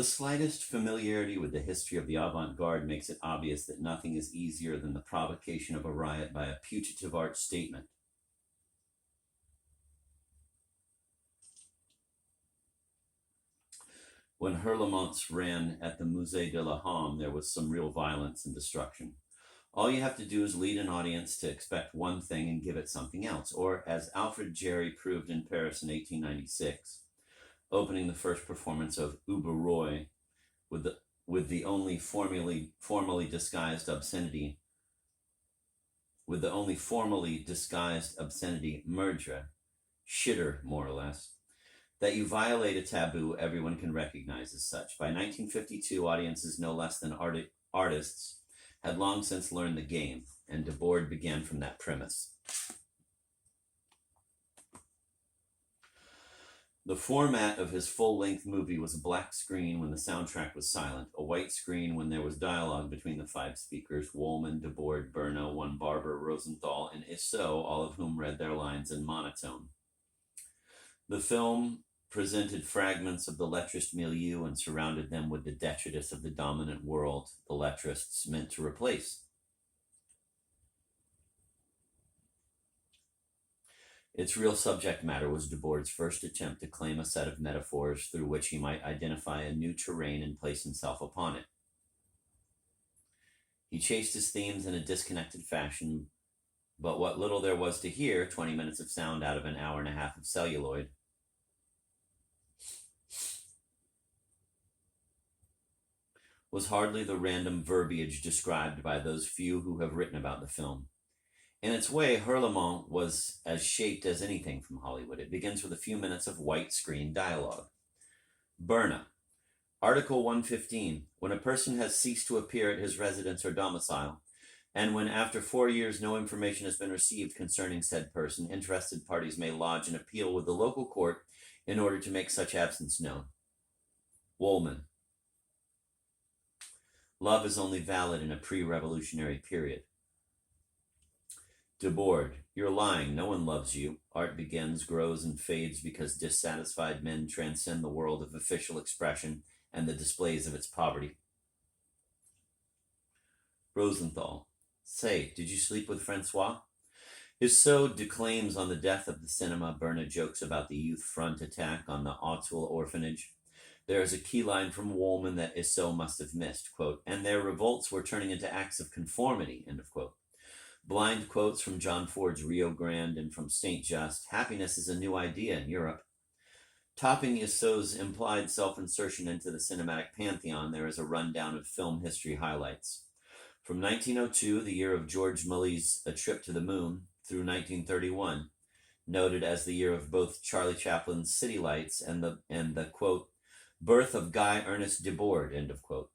The slightest familiarity with the history of the avant-garde makes it obvious that nothing is easier than the provocation of a riot by a putative art statement. When Hurlemonts ran at the Musée de la Homme, there was some real violence and destruction. All you have to do is lead an audience to expect one thing and give it something else. Or, as Alfred Jarry proved in Paris in 1896, opening the first performance of Uber Roy with the only formally disguised obscenity, Murdre, shitter, more or less, that you violate a taboo everyone can recognize as such. By 1952, audiences no less than artists had long since learned the game, and Debord began from that premise. The format of his full-length movie was a black screen when the soundtrack was silent, a white screen when there was dialogue between the five speakers, Woolman, Debord, Berna, one Barber, Rosenthal, and Issot, all of whom read their lines in monotone. The film presented fragments of the lettrist milieu and surrounded them with the detritus of the dominant world the lettrists meant to replace. Its real subject matter was Debord's first attempt to claim a set of metaphors through which he might identify a new terrain and place himself upon it. He chased his themes in a disconnected fashion, but what little there was to hear, 20 minutes of sound out of an hour and a half of celluloid, was hardly the random verbiage described by those few who have written about the film. In its way, Hurlemont was as shaped as anything from Hollywood. It begins with a few minutes of white screen dialogue. Berna. Article 115. When a person has ceased to appear at his residence or domicile, and when after 4 years no information has been received concerning said person, interested parties may lodge an appeal with the local court in order to make such absence known. Woolman. Love is only valid in a pre-revolutionary period. Debord, you're lying. No one loves you. Art begins, grows, and fades because dissatisfied men transcend the world of official expression and the displays of its poverty. Rosenthal, say, did you sleep with Francois? Issot declaims on the death of the cinema. Berna jokes about the Youth Front attack on the Auteuil orphanage. There is a key line from Woolman that Issot must have missed, quote, and their revolts were turning into acts of conformity, end of quote. Blind quotes from John Ford's Rio Grande and from Saint Just, happiness is a new idea in Europe. Topping Issot's implied self-insertion into the cinematic pantheon, there is a rundown of film history highlights. From 1902, the year of George Méliès' A Trip to the Moon, through 1931, noted as the year of both Charlie Chaplin's City Lights and the quote, birth of Guy Ernest Debord, end of quote.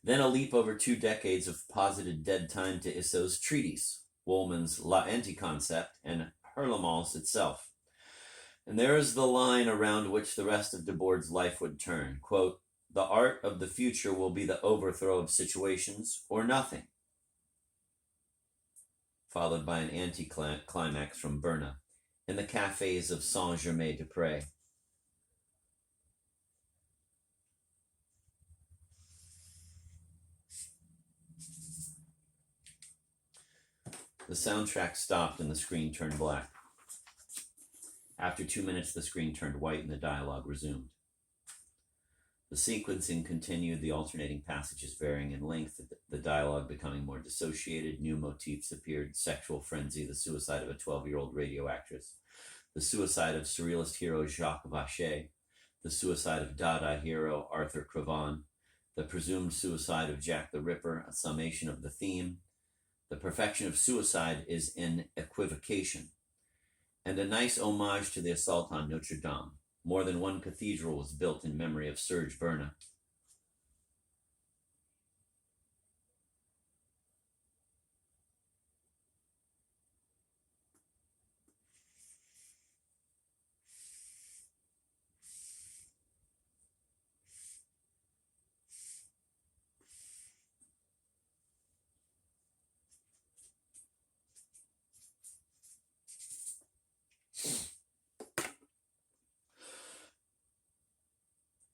Then a leap over 2 decades of posited dead time to Issot's treatise, Woolman's La Anti-Concept, and Hurlemont's itself. And there is the line around which the rest of Debord's life would turn, quote, the art of the future will be the overthrow of situations or nothing, followed by an anti-climax from Berna, in the cafes of Saint-Germain-des-Prés. The soundtrack stopped and the screen turned black. After 2 minutes, the screen turned white and the dialogue resumed. The sequencing continued, the alternating passages varying in length, the dialogue becoming more dissociated. New motifs appeared: sexual frenzy, the suicide of a 12-year-old radio actress, the suicide of surrealist hero Jacques Vacher, the suicide of Dada hero Arthur Cravan, the presumed suicide of Jack the Ripper, a summation of the theme. The perfection of suicide is in equivocation, and a nice homage to the assault on Notre Dame. More than one cathedral was built in memory of Serge Berna.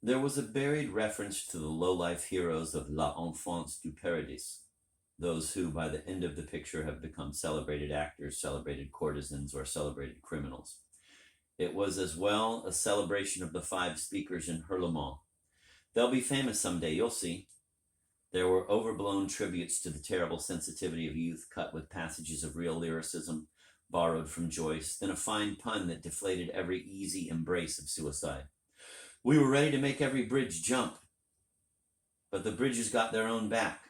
There was a buried reference to the low-life heroes of La Enfance du Paradis, those who, by the end of the picture, have become celebrated actors, celebrated courtesans, or celebrated criminals. It was as well a celebration of the 5 speakers in Hurlemont. They'll be famous someday, you'll see. There were overblown tributes to the terrible sensitivity of youth, cut with passages of real lyricism borrowed from Joyce, then a fine pun that deflated every easy embrace of suicide. We were ready to make every bridge jump, but the bridges got their own back.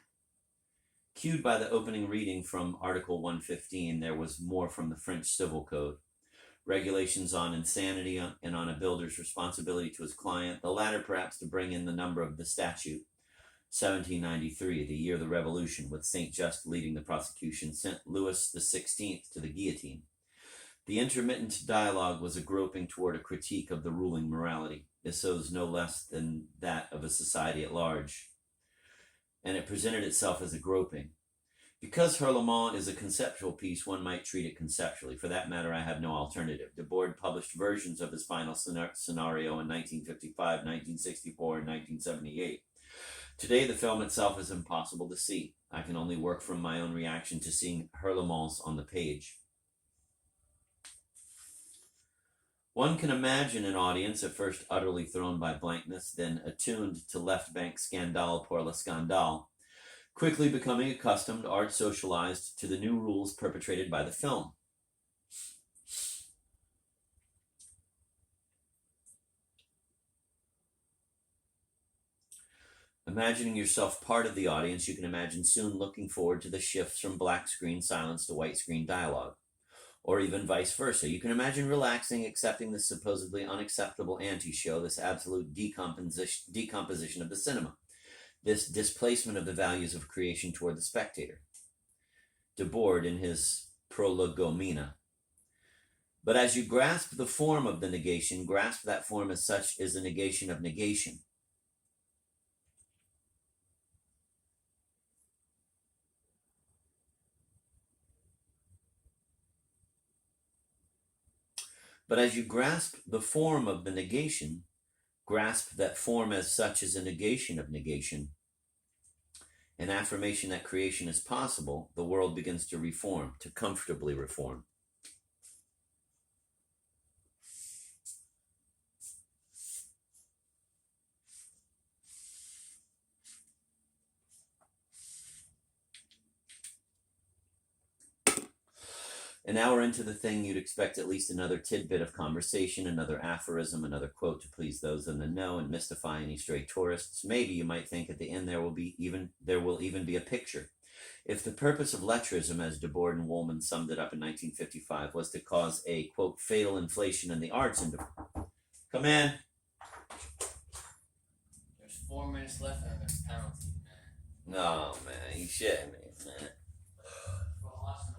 Cued by the opening reading from Article 115, there was more from the French Civil Code. Regulations on insanity and on a builder's responsibility to his client, the latter perhaps to bring in the number of the statute. 1793, the year of the Revolution, with Saint Just leading the prosecution, sent Louis XVI to the guillotine. The intermittent dialogue was a groping toward a critique of the ruling morality, Isso's no less than that of a society at large. And it presented itself as a groping. Because Hurlemont is a conceptual piece, one might treat it conceptually. For that matter, I have no alternative. Debord published versions of his final scenario in 1955, 1964, and 1978. Today, the film itself is impossible to see. I can only work from my own reaction to seeing Hurlemont's on the page. One can imagine an audience, at first utterly thrown by blankness, then attuned to left bank scandale pour le scandale, quickly becoming accustomed, art socialized, to the new rules perpetrated by the film. Imagining yourself part of the audience, you can imagine soon looking forward to the shifts from black screen silence to white screen dialogue, or even vice versa. You can imagine relaxing, accepting this supposedly unacceptable anti-show, this absolute decomposition of the cinema, this displacement of the values of creation toward the spectator. Debord in his Prolegomena. But as you grasp the form of the negation, grasp that form as such is a negation of negation. But as you grasp the form of the negation, grasp that form as such is a negation of negation, an affirmation that creation is possible, the world begins to reform, to comfortably reform. An hour into the thing, you'd expect at least another tidbit of conversation, another aphorism, another quote to please those in the know and mystify any stray tourists. Maybe you might think at the end there will even be a picture. If the purpose of lettrism, as Debord and Woolman summed it up in 1955, was to cause a, quote, fatal inflation in the arts and... Come in. There's 4 minutes left and there's penalty, man. No, man, you shitting me, man.